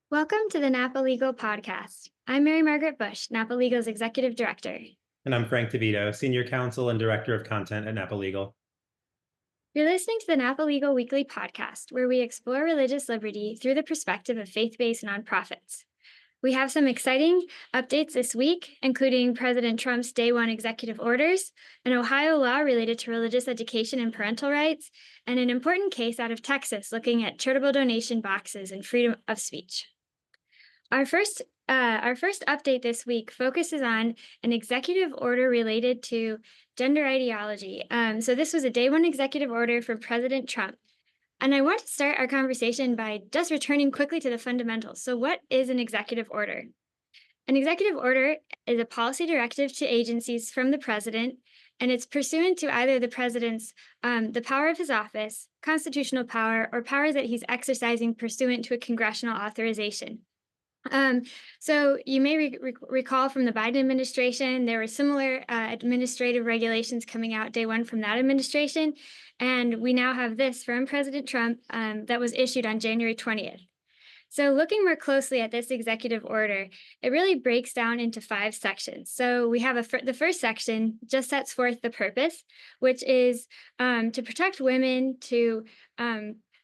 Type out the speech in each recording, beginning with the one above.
Welcome to the Napa Legal Podcast. I'm Mary Margaret Bush, Napa Legal's Executive Director. And I'm Frank DeVito, Senior Counsel and Director of Content at Napa Legal. You're listening to the Napa Legal Weekly Podcast, where we explore religious liberty through the perspective of faith-based nonprofits. We have some exciting updates this week, including President Trump's Day One executive orders, an Ohio law related to religious education and parental rights, and an important case out of Texas looking at charitable donation boxes and freedom of speech. Our first update this week focuses on an executive order related to gender ideology. So this was a day one executive order from President Trump. And I want to start our conversation by just returning quickly to the fundamentals. So what is an executive order? An executive order is a policy directive to agencies from the president, and it's pursuant to either the president's the power of his office, constitutional power, or powers that he's exercising pursuant to a congressional authorization. So you may recall from the Biden administration, there were similar administrative regulations coming out day one from that administration. And we now have this from President Trump that was issued on January 20th. So looking more closely at this executive order, it really breaks down into 5 sections. So we have the first section just sets forth the purpose, which is to protect women, to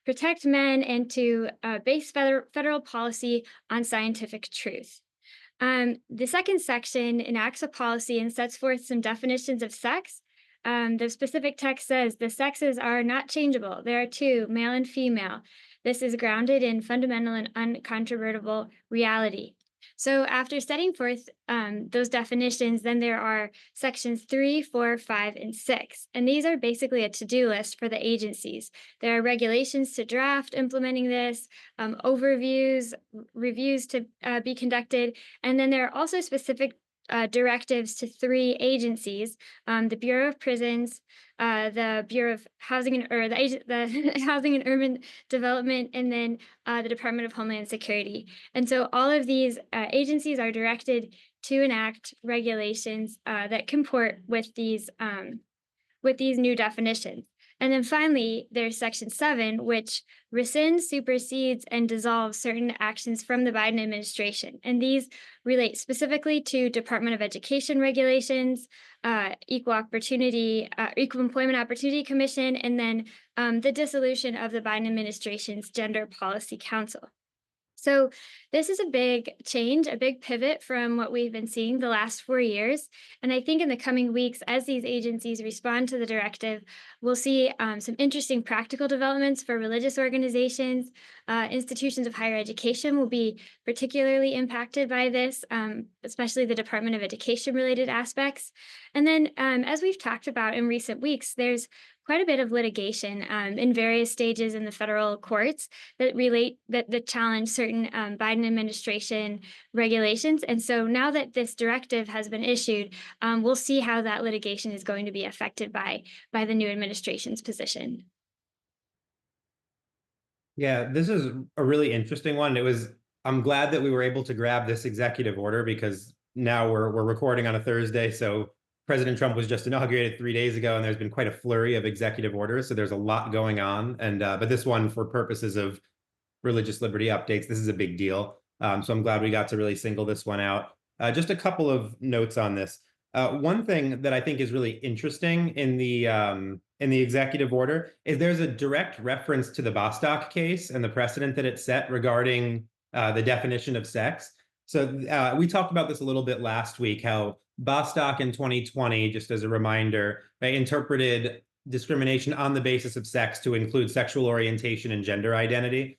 protect men, and to base federal policy on scientific truth. The second section enacts a policy and sets forth some definitions of sex. The specific text says the sexes are not changeable. There are two, male and female. This is grounded in fundamental and uncontrovertible reality. So after setting forth those definitions, then there are sections 3, 4, 5, and 6. And these are basically a to-do list for the agencies. There are regulations to draft implementing this, overviews, reviews to be conducted. And then there are also specific directives to 3 agencies, the Bureau of Prisons, the Bureau of Housing the Housing and Urban Development, and then the Department of Homeland Security. And so all of these agencies are directed to enact regulations that comport with these new definitions. And then finally, there's Section 7, which rescinds, supersedes, and dissolves certain actions from the Biden administration. And these relate specifically to Department of Education regulations, Equal Employment Opportunity Commission, and then the dissolution of the Biden administration's Gender Policy Council. So this is a big change, a big pivot from what we've been seeing the last 4 years. And I think in the coming weeks, as these agencies respond to the directive, we'll see some interesting practical developments for religious organizations. Institutions of higher education will be particularly impacted by this, especially the Department of Education related aspects. And then, as we've talked about in recent weeks, there's quite a bit of litigation in various stages in the federal courts that challenge certain Biden administration regulations. And so now that this directive has been issued, we'll see how that litigation is going to be affected by the new administration's position. Yeah, this is a really interesting one. I'm glad that we were able to grab this executive order because now we're recording on a Thursday. So President Trump was just inaugurated 3 days ago, and there's been quite a flurry of executive orders. So there's a lot going on. And but this one, for purposes of religious liberty updates, this is a big deal. So I'm glad we got to really single this one out. Just a couple of notes on this. One thing that I think is really interesting in the executive order is there's a direct reference to the Bostock case and the precedent that it set regarding the definition of sex. So we talked about this a little bit last week, how Bostock in 2020, just as a reminder, interpreted discrimination on the basis of sex to include sexual orientation and gender identity.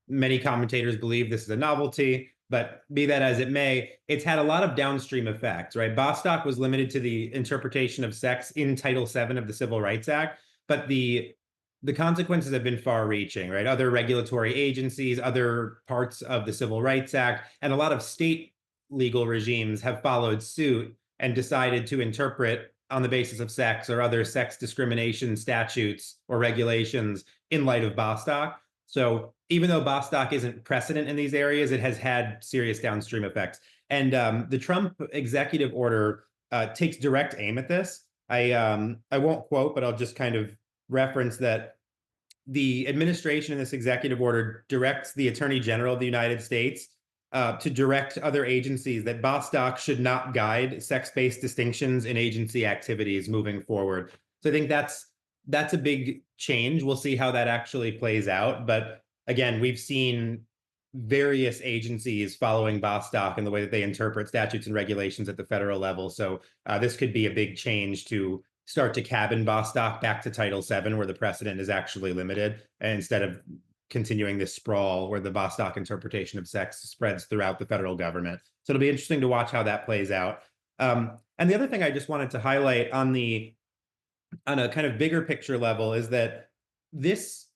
Many commentators believe this is a novelty, but be that as it may, it's had a lot of downstream effects, right? Bostock was limited to the interpretation of sex in Title VII of the Civil Rights Act, but the consequences have been far-reaching, right? Other regulatory agencies, other parts of the Civil Rights Act, and a lot of state legal regimes have followed suit and decided to interpret on the basis of sex or other sex discrimination statutes or regulations in light of Bostock. So even though Bostock isn't precedent in these areas, it has had serious downstream effects. And the Trump executive order takes direct aim at this. I won't quote, but I'll just kind of reference that the administration in this executive order directs the Attorney General of the United States to direct other agencies that Bostock should not guide sex-based distinctions in agency activities moving forward. So I think that's a big change. We'll see how that actually plays out. But again, we've seen various agencies following Bostock in the way that they interpret statutes and regulations at the federal level. So this could be a big change to start to cabin Bostock back to Title VII, where the precedent is actually limited, and instead of continuing this sprawl where the Bostock interpretation of sex spreads throughout the federal government. So it'll be interesting to watch how that plays out. And the other thing I just wanted to highlight on a kind of bigger picture level is that this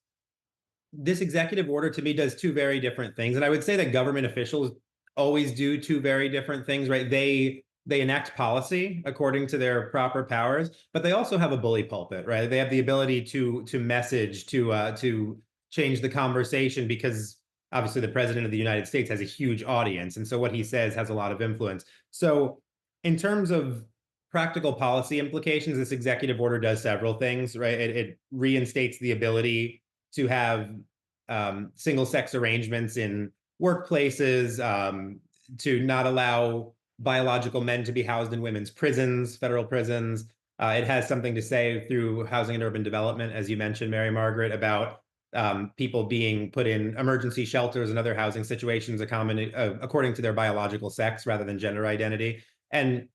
executive order to me does two very different things. And I would say that government officials always do two very different things, right? They enact policy according to their proper powers, but they also have a bully pulpit, right? They have the ability to message, to change the conversation, because obviously the president of the United States has a huge audience. And so what he says has a lot of influence. So in terms of practical policy implications, this executive order does several things, right? It reinstates the ability to have single sex arrangements in workplaces, to not allow biological men to be housed in women's prisons, federal prisons. It has something to say through housing and urban development, as you mentioned, Mary Margaret, about people being put in emergency shelters and other housing situations according to their biological sex rather than gender identity. And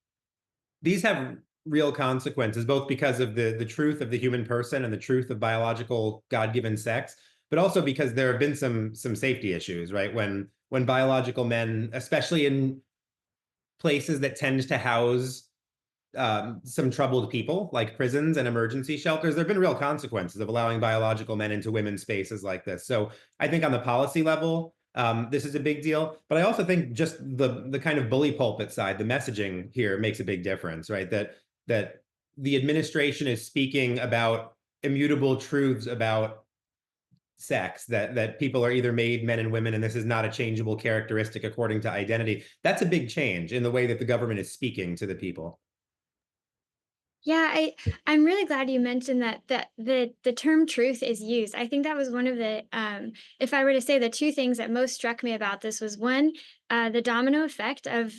these have real consequences, both because of the truth of the human person and the truth of biological God-given sex, but also because there have been some safety issues, right? When biological men, especially in places that tend to house some troubled people, like prisons and emergency shelters, there have been real consequences of allowing biological men into women's spaces like this. So I think on the policy level, this is a big deal. But I also think just the kind of bully pulpit side, the messaging here makes a big difference, right? That the administration is speaking about immutable truths about sex, that people are either made men and women, and this is not a changeable characteristic according to identity. That's a big change in the way that the government is speaking to the people. Yeah, I'm really glad you mentioned that the term truth is used. I think that was one of the if I were to say the two things that most struck me about this was one, the domino effect of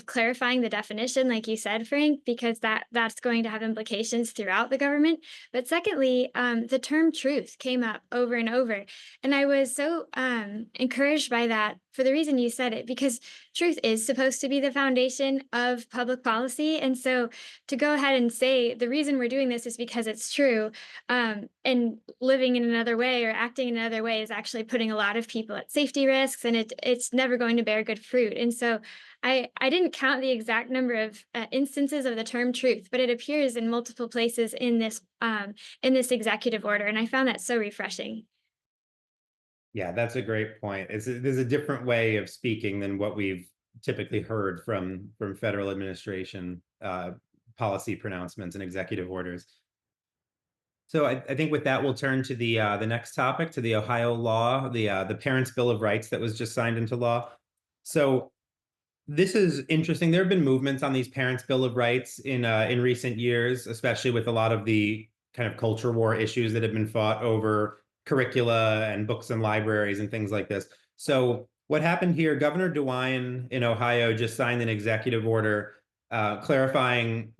clarifying the definition, like you said, Frank, because that's going to have implications throughout the government. But secondly, the term truth came up over and over. And I was so encouraged by that for the reason you said it, because truth is supposed to be the foundation of public policy. And so to go ahead and say the reason we're doing this is because it's true, and living in another way or acting in another way is actually putting a lot of people at safety risks, and it's never going to bear good fruit. And so I didn't count the exact number of instances of the term truth, but it appears in multiple places in this executive order, and I found that so refreshing. Yeah, that's a great point. There's a different way of speaking than what we've typically heard from federal administration policy pronouncements and executive orders. So I think with that, we'll turn to the next topic, to the Ohio law, the Parents' Bill of Rights that was just signed into law. So this is interesting. There have been movements on these Parents' Bill of Rights in recent years, especially with a lot of the kind of culture war issues that have been fought over curricula and books and libraries and things like this. So what happened here, Governor DeWine in Ohio just signed an executive order clarifying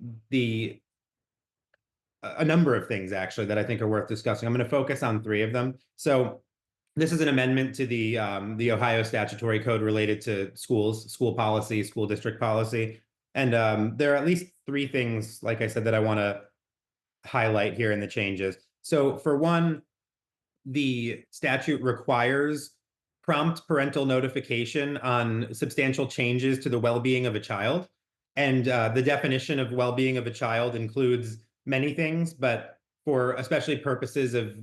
a number of things, actually, that I think are worth discussing. I'm going to focus on three of them. So this is an amendment to the Ohio statutory code related to schools, school policy, school district policy. And there are at least three things, like I said, that I want to highlight here in the changes. So for one, the statute requires prompt parental notification on substantial changes to the well-being of a child. And the definition of well-being of a child includes many things, but for especially purposes of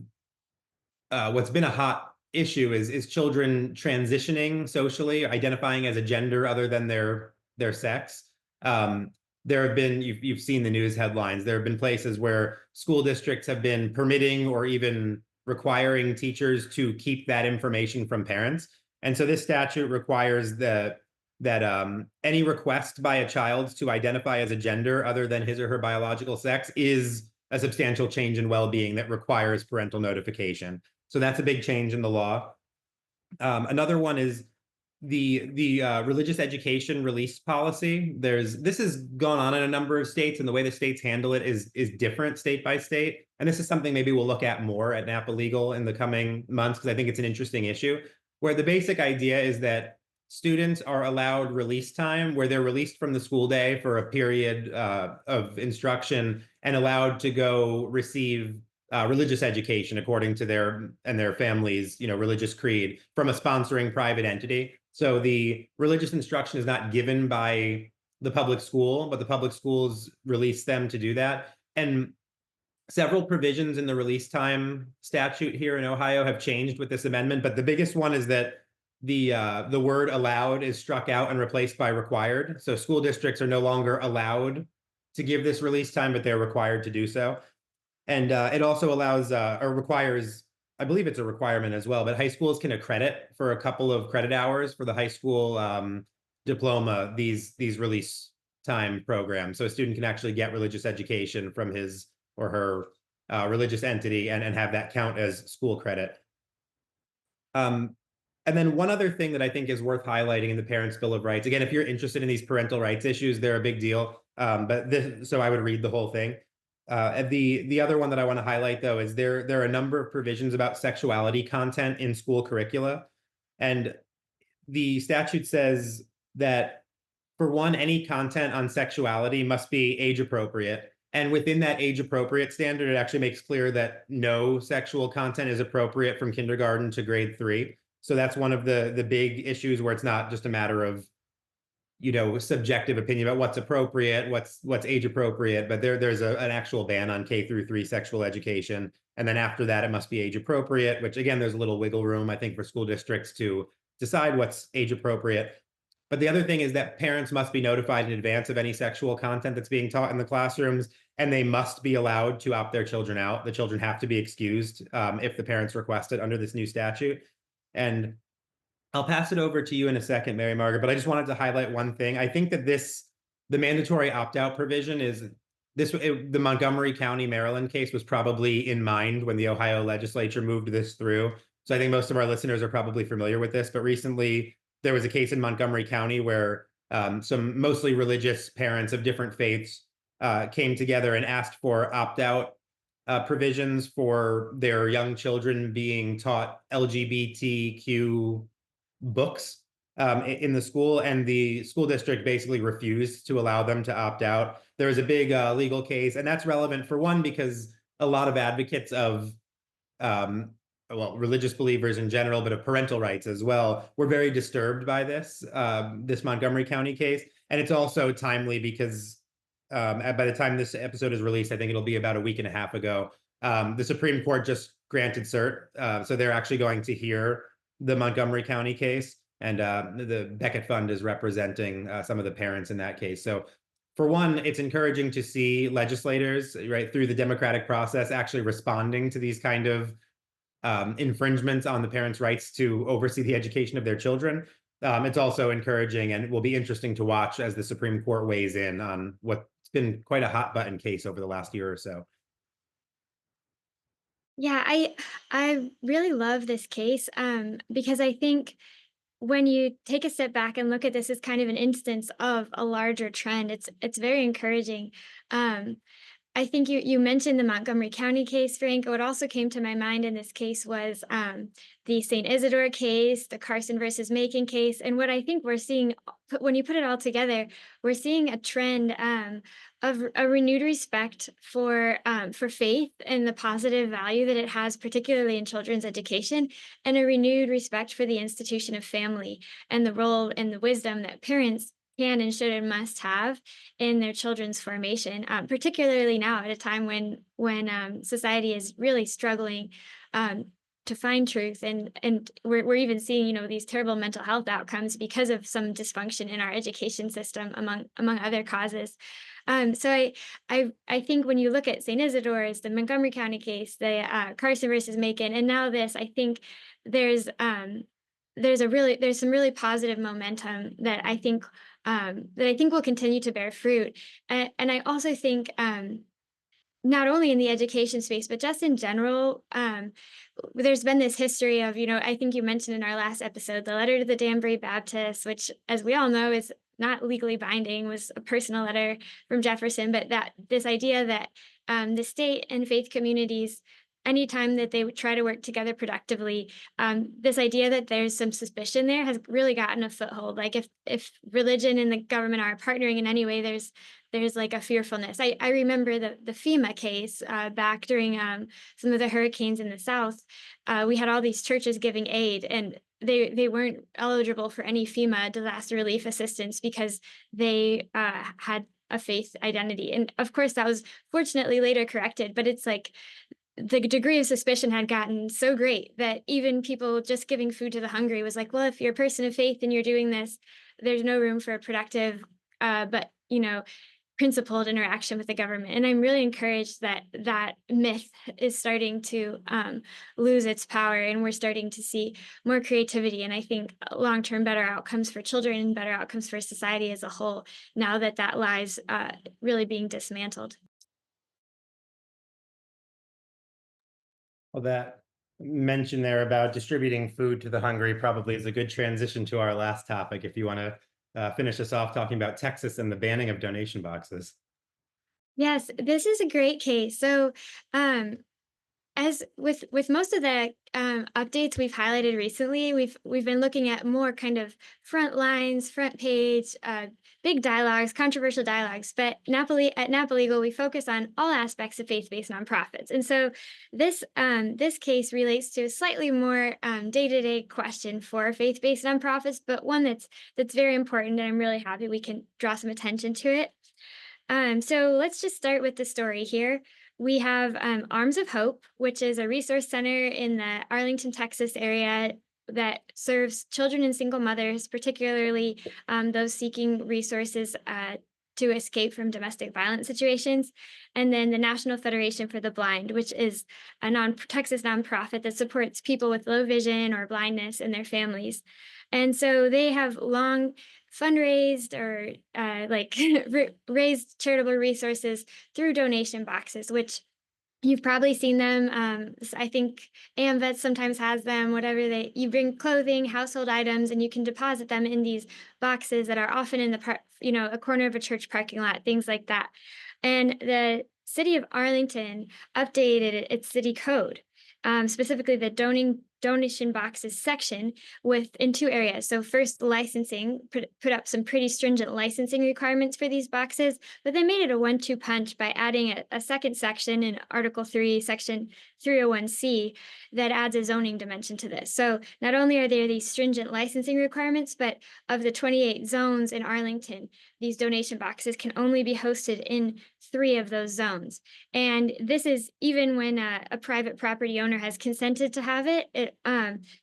what's been a hot issue is children transitioning socially, identifying as a gender other than their sex. There have been, you've seen the news headlines, there have been places where school districts have been permitting or even requiring teachers to keep that information from parents. And so this statute requires that any request by a child to identify as a gender other than his or her biological sex is a substantial change in well-being that requires parental notification. So that's a big change in the law. Another one is the religious education release policy. This has gone on in a number of states, and the way the states handle it is different state by state. And this is something maybe we'll look at more at Napa Legal in the coming months, because I think it's an interesting issue, where the basic idea is that students are allowed release time where they're released from the school day for a period of instruction and allowed to go receive religious education according to their family's religious creed from a sponsoring private entity. So the religious instruction is not given by the public school, but the public schools release them to do that. And several provisions in the release time statute here in Ohio have changed with this amendment, but the biggest one is that the word allowed is struck out and replaced by required. So school districts are no longer allowed to give this release time, but they're required to do so. And it also allows or requires, I believe it's a requirement as well, but high schools can accredit for a couple of credit hours for the high school diploma, these release time programs. So a student can actually get religious education from his or her religious entity and have that count as school credit. And then one other thing that I think is worth highlighting in the Parents' Bill of Rights, again, if you're interested in these parental rights issues, they're a big deal. So I would read the whole thing. The other one that I want to highlight, though, is there are a number of provisions about sexuality content in school curricula. And the statute says that, for one, any content on sexuality must be age appropriate. And within that age appropriate standard, it actually makes clear that no sexual content is appropriate from kindergarten to grade 3. So that's one of the big issues where it's not just a matter of subjective opinion about what's appropriate, what's age appropriate, but there's an actual ban on K-3 sexual education. And then after that, it must be age appropriate, which again, there's a little wiggle room, I think, for school districts to decide what's age appropriate. But the other thing is that parents must be notified in advance of any sexual content that's being taught in the classrooms, and they must be allowed to opt their children out. The children have to be excused if the parents request it under this new statute. And I'll pass it over to you in a second, Mary Margaret, but I just wanted to highlight one thing. I think that the mandatory opt-out provision the Montgomery County, Maryland case was probably in mind when the Ohio legislature moved this through. So I think most of our listeners are probably familiar with this, but recently there was a case in Montgomery County where some mostly religious parents of different faiths came together and asked for opt-out provisions for their young children being taught LGBTQ books in the school, and the school district basically refused to allow them to opt out. There was a big legal case, and that's relevant for one, because a lot of advocates of religious believers in general, but of parental rights as well, were very disturbed by this Montgomery County case. And it's also timely because by the time this episode is released, I think it'll be about a week and a half ago, the Supreme Court just granted cert. So they're actually going to hear the Montgomery County case, and the Beckett Fund is representing some of the parents in that case. So for one, it's encouraging to see legislators, right, through the democratic process actually responding to these kind of infringements on the parents' rights to oversee the education of their children. It's also encouraging, and it will be interesting to watch as the Supreme Court weighs in on what's been quite a hot button case over the last year or so. Yeah, I really love this case because I think when you take a step back and look at this as kind of an instance of a larger trend, it's very encouraging. Um, I think you mentioned the Montgomery County case, Frank. What also came to my mind in this case was the St. Isidore case, the Carson versus Macon case, and what I think we're seeing when you put it all together, we're seeing a trend of a renewed respect for faith and the positive value that it has, particularly in children's education, and a renewed respect for the institution of family and the role and the wisdom that parents can and should and must have in their children's formation, particularly now at a time when society is really struggling to find truth, and we're even seeing these terrible mental health outcomes because of some dysfunction in our education system, among other causes. So I think when you look at St. Isidore's, the Montgomery County case, the Carson versus Macon, and now this, I think there's some really positive momentum that I think will continue to bear fruit. And I also think not only in the education space, but just in general. There's been this history of, I think you mentioned in our last episode, the letter to the Danbury Baptists, which, as we all know, is not legally binding, was a personal letter from Jefferson, but that this idea that the state and faith communities, anytime that they would try to work together productively, this idea that there's some suspicion there has really gotten a foothold. Like if religion and the government are partnering in any way, there's like a fearfulness. I remember the FEMA case back during some of the hurricanes in the South. We had all these churches giving aid, and they weren't eligible for any FEMA disaster relief assistance because they had a faith identity. And of course, that was fortunately later corrected. But it's like the degree of suspicion had gotten so great that even people just giving food to the hungry was like, well, if you're a person of faith and you're doing this, there's no room for a productive, but principled interaction with the government. And I'm really encouraged that that myth is starting to lose its power, and we're starting to see more creativity. And I think long-term better outcomes for children and better outcomes for society as a whole, now that that lie's really being dismantled. Well, that mention there about distributing food to the hungry probably is a good transition to our last topic. If you want to finish us off talking about Texas and the banning of donation boxes. Yes, this is a great case. So, um, as with most of the updates we've highlighted recently, we've been looking at more kind of front lines, front page, big dialogues, controversial dialogues. But at Napa Legal, we focus on all aspects of faith-based nonprofits, and so this case relates to a slightly more day-to-day question for faith-based nonprofits, but one that's very important, and I'm really happy we can draw some attention to it. So let's just start with the story here. We have Arms of Hope, which is a resource center in the Arlington, Texas area that serves children and single mothers, particularly those seeking resources to escape from domestic violence situations. And then the National Federation for the Blind, which is a Texas nonprofit that supports people with low vision or blindness and their families. And so they have long fundraised or raised charitable resources through donation boxes, which you've probably seen them. I think AMVET sometimes has them. You bring clothing, household items, and you can deposit them in these boxes that are often in a corner of a church parking lot, things like that. And the city of Arlington updated its city code, specifically the donation boxes section in two areas. So first, licensing, put up some pretty stringent licensing requirements for these boxes, but they made it a 1-2 punch by adding a second section in Article 3, Section 301C, that adds a zoning dimension to this. So not only are there these stringent licensing requirements, but of the 28 zones in Arlington, these donation boxes can only be hosted in 3 of those zones. And this is even when a private property owner has consented to have it.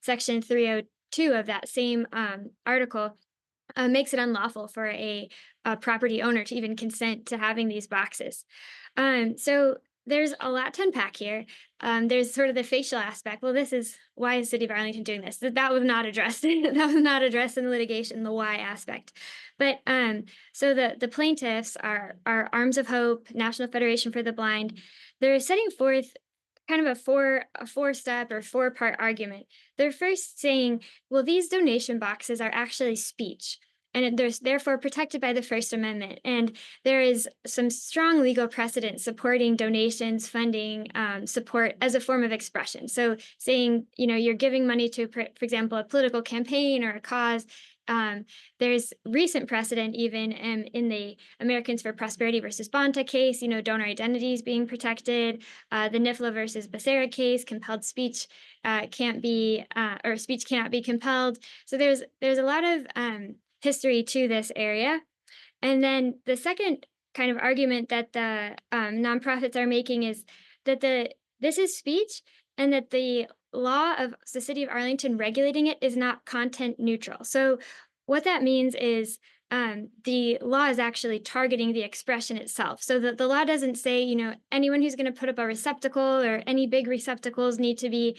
Section 302 of that same article makes it unlawful for a property owner to even consent to having these boxes. So there's a lot to unpack here. There's sort of the facial aspect. Well, this is why is the City of Arlington doing this? That was not addressed. That was not addressed in the litigation, the why aspect. But so the plaintiffs are Arms of Hope, National Federation for the Blind. They're setting forth kind of a four-step or four-part argument. They're first saying, well, these donation boxes are actually speech, and they're therefore protected by the First Amendment. And there is some strong legal precedent supporting donations, funding, support as a form of expression. So saying, you're giving money to, for example, a political campaign or a cause. There's recent precedent even in the Americans for Prosperity versus Bonta case, donor identities being protected, the NIFLA versus Becerra case, compelled speech can't be, or speech cannot be compelled. So there's a lot of history to this area. And then the second kind of argument that the nonprofits are making is that this is speech, and that the law of the city of Arlington regulating it is not content neutral. So what that means is the law is actually targeting the expression itself. So that the law doesn't say, anyone who's going to put up a receptacle or any big receptacles need to be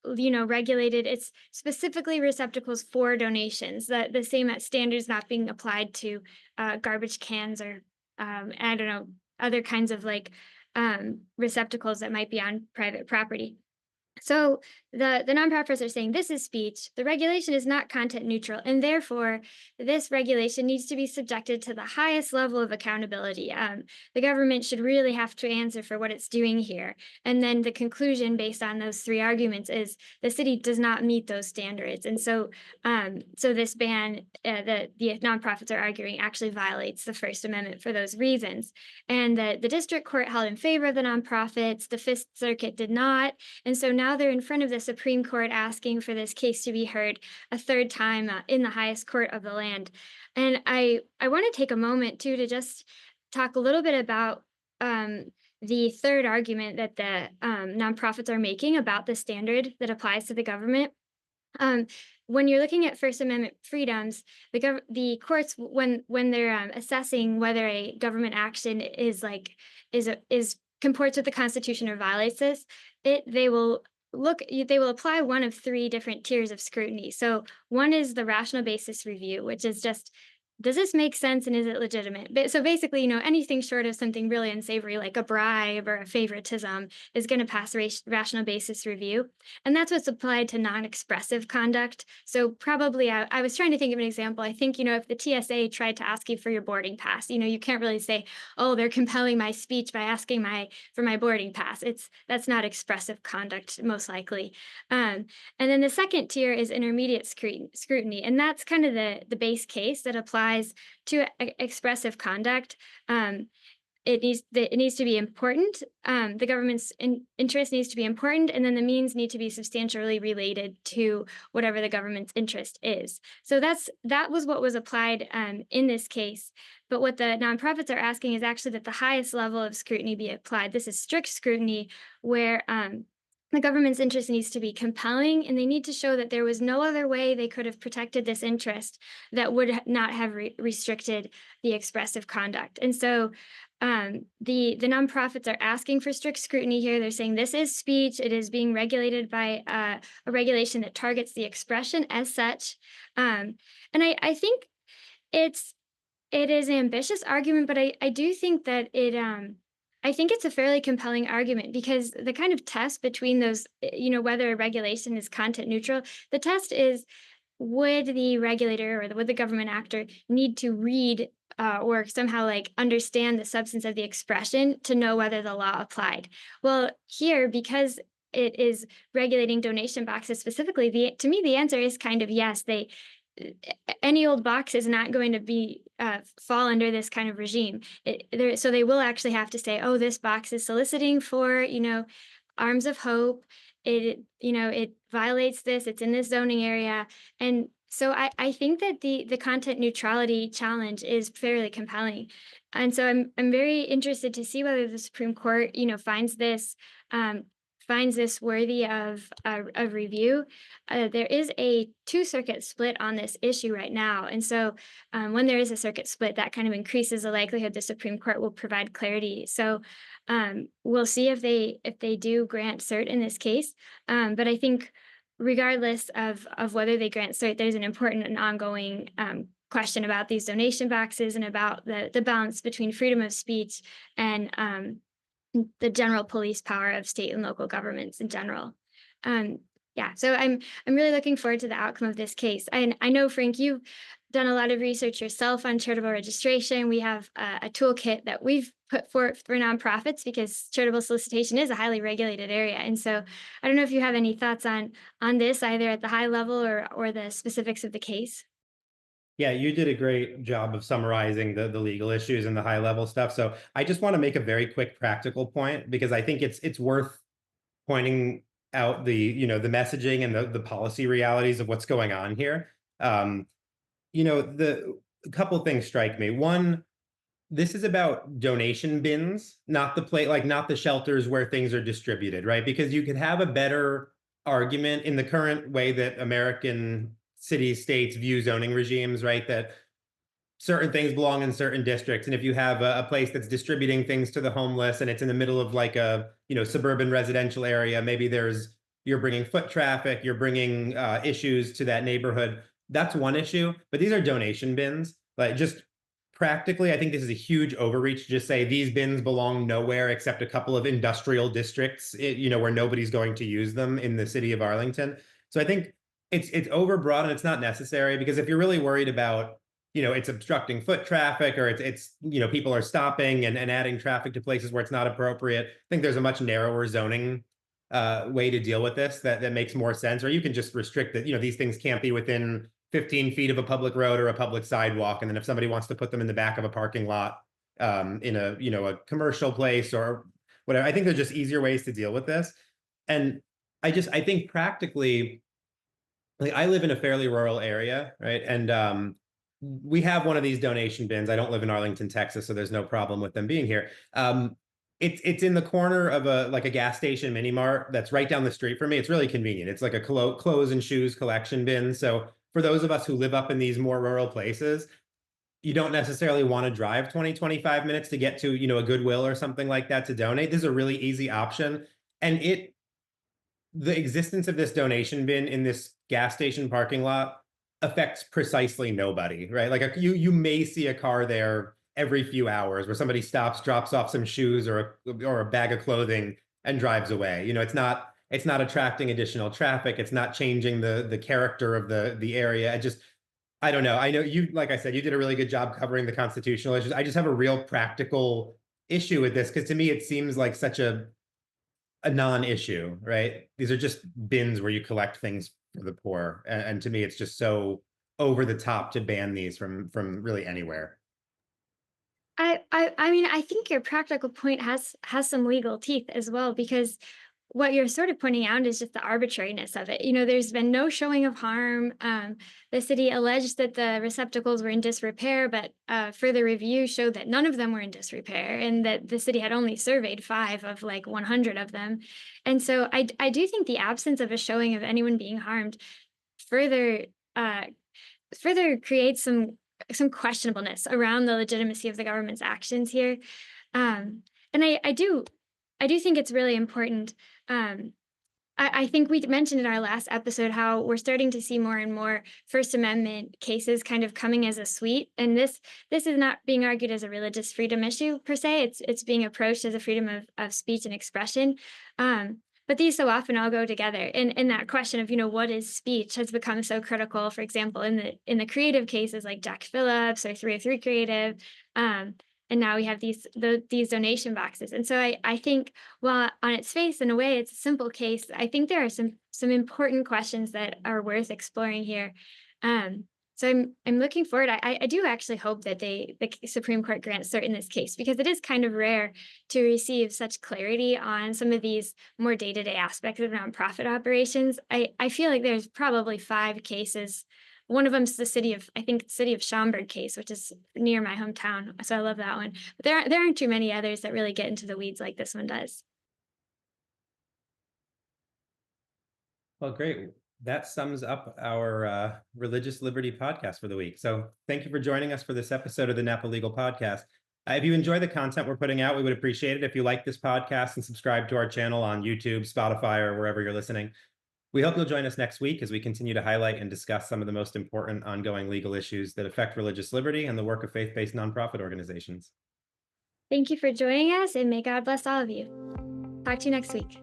regulated. It's specifically receptacles for donations. The same standards not being applied to garbage cans or I don't know, other kinds of receptacles that might be on private property. So the nonprofits are saying this is speech. The regulation is not content neutral, and therefore this regulation needs to be subjected to the highest level of accountability. The government should really have to answer for what it's doing here. And then the conclusion, based on those three arguments, is the city does not meet those standards, and so this ban, the nonprofits are arguing, actually violates the First Amendment for those reasons. And the district court held in favor of the nonprofits. The Fifth Circuit did not, and so now they're in front of the Supreme Court asking for this case to be heard a third time in the highest court of the land. And I want to take a moment too to just talk a little bit about the third argument that the nonprofits are making about the standard that applies to the government. Um, when you're looking at First Amendment freedoms, the courts, when they're assessing whether a government action is comports with the Constitution or violates this, they will they will apply one of three different tiers of scrutiny. So one is the rational basis review, which is just, does this make sense and is it legitimate? So basically, anything short of something really unsavory, like a bribe or a favoritism, is going to pass rational basis review. And that's what's applied to non-expressive conduct. So probably, I was trying to think of an example. I think, if the TSA tried to ask you for your boarding pass, you can't really say, oh, they're compelling my speech by asking for my boarding pass. That's not expressive conduct, most likely. And then the second tier is intermediate scrutiny, and that's kind of the base case that applies to expressive conduct. It needs to be important. The government's interest needs to be important, and then the means need to be substantially related to whatever the government's interest is. So that was what was applied in this case. But what the nonprofits are asking is actually that the highest level of scrutiny be applied. This is strict scrutiny, where the government's interest needs to be compelling, and they need to show that there was no other way they could have protected this interest that would not have restricted the expressive conduct. And so the nonprofits are asking for strict scrutiny here. They're saying this is speech. It is being regulated by a regulation that targets the expression as such. And I think it is an ambitious argument, but I do think that I think it's a fairly compelling argument, because the kind of test between those, whether a regulation is content neutral, the test is, would the regulator or would the government actor need to read or somehow like understand the substance of the expression to know whether the law applied? Well, here, because it is regulating donation boxes specifically, to me the answer is kind of yes. Any old box is not going to be fall under this kind of regime. So they will actually have to say, oh, this box is soliciting for arms of hope. It violates this. It's in this zoning area. And so I think that the content neutrality challenge is fairly compelling. And so I'm very interested to see whether the Supreme Court um, finds this worthy of review. There is a two-circuit split on this issue right now, and so when there is a circuit split, that kind of increases the likelihood the Supreme Court will provide clarity. So we'll see if they do grant cert in this case. But I think, regardless of whether they grant cert, there's an important and ongoing question about these donation boxes and about the balance between freedom of speech and the general police power of state and local governments in general. Yeah, so I'm really looking forward to the outcome of this case. And I know, Frank, you've done a lot of research yourself on charitable registration. We have a toolkit that we've put forth for nonprofits, because charitable solicitation is a highly regulated area. And so I don't know if you have any thoughts on this, either at the high level or the specifics of the case. Yeah, you did a great job of summarizing the legal issues and the high level stuff. So I just want to make a very quick practical point, because I think it's worth pointing out the messaging and the policy realities of what's going on here. The a couple things strike me. One, this is about donation bins, not not the shelters where things are distributed, right? Because you could have a better argument in the current way that American cities, states view zoning regimes, right? That certain things belong in certain districts. And if you have a place that's distributing things to the homeless and it's in the middle of like a, suburban residential area, maybe you're bringing foot traffic, you're bringing issues to that neighborhood. That's one issue, but these are donation bins. Like, just practically, I think this is a huge overreach to just say these bins belong nowhere except a couple of industrial districts, where nobody's going to use them in the city of Arlington. So I think it's overbroad and it's not necessary, because if you're really worried about, it's obstructing foot traffic, or it's people are stopping and adding traffic to places where it's not appropriate, I think there's a much narrower zoning way to deal with this that makes more sense. Or you can just restrict that, these things can't be within 15 feet of a public road or a public sidewalk. And then if somebody wants to put them in the back of a parking lot, in a commercial place or whatever, I think there's just easier ways to deal with this. And I think practically, like, I live in a fairly rural area, right? And we have one of these donation bins. I don't live in Arlington, Texas, so there's no problem with them being here. It's in the corner of a gas station mini mart that's right down the street from me. It's really convenient. It's like a clothes and shoes collection bin. So for those of us who live up in these more rural places, you don't necessarily want to drive 20-25 minutes to get to, a Goodwill or something like that to donate. This is a really easy option. And the existence of this donation bin in this gas station parking lot affects precisely nobody, right? Like you may see a car there every few hours where somebody stops, drops off some shoes or a bag of clothing and drives away. It's not attracting additional traffic. It's not changing the character of the area. I don't know. I know you, like I said, you did a really good job covering the constitutional issues. I just have a real practical issue with this, because to me it seems like such a non-issue, right? These are just bins where you collect things for the poor, and to me it's just so over the top to ban these from really anywhere. I mean, I think your practical point has some legal teeth as well, because what you're sort of pointing out is just the arbitrariness of it. There's been no showing of harm. The city alleged that the receptacles were in disrepair, but further review showed that none of them were in disrepair, and that the city had only surveyed 5 of like 100 of them. And so I do think the absence of a showing of anyone being harmed further uh, further creates some questionableness around the legitimacy of the government's actions here. And I do think it's really important. Um, I think we mentioned in our last episode how we're starting to see more and more First Amendment cases kind of coming as a suite, and this is not being argued as a religious freedom issue per se. It's being approached as a freedom of speech and expression. But these so often all go together. And that question of, what is speech has become so critical, for example, in the creative cases like Jack Phillips or 303 Creative. Um, and now we have these donation boxes. And so I think, while on its face, in a way, it's a simple case, I think there are some important questions that are worth exploring here. Um, so I'm looking forward. I do actually hope that the Supreme Court grants cert in this case, because it is kind of rare to receive such clarity on some of these more day-to-day aspects of nonprofit operations. I feel like there's probably 5 cases. One of them's I think the city of Schaumburg case, which is near my hometown. So I love that one. But there aren't too many others that really get into the weeds like this one does. Well, great. That sums up our religious liberty podcast for the week. So thank you for joining us for this episode of the Napa Legal Podcast. If you enjoy the content we're putting out, we would appreciate it if you like this podcast and subscribe to our channel on YouTube, Spotify, or wherever you're listening. We hope you'll join us next week as we continue to highlight and discuss some of the most important ongoing legal issues that affect religious liberty and the work of faith-based nonprofit organizations. Thank you for joining us, and may God bless all of you. Talk to you next week.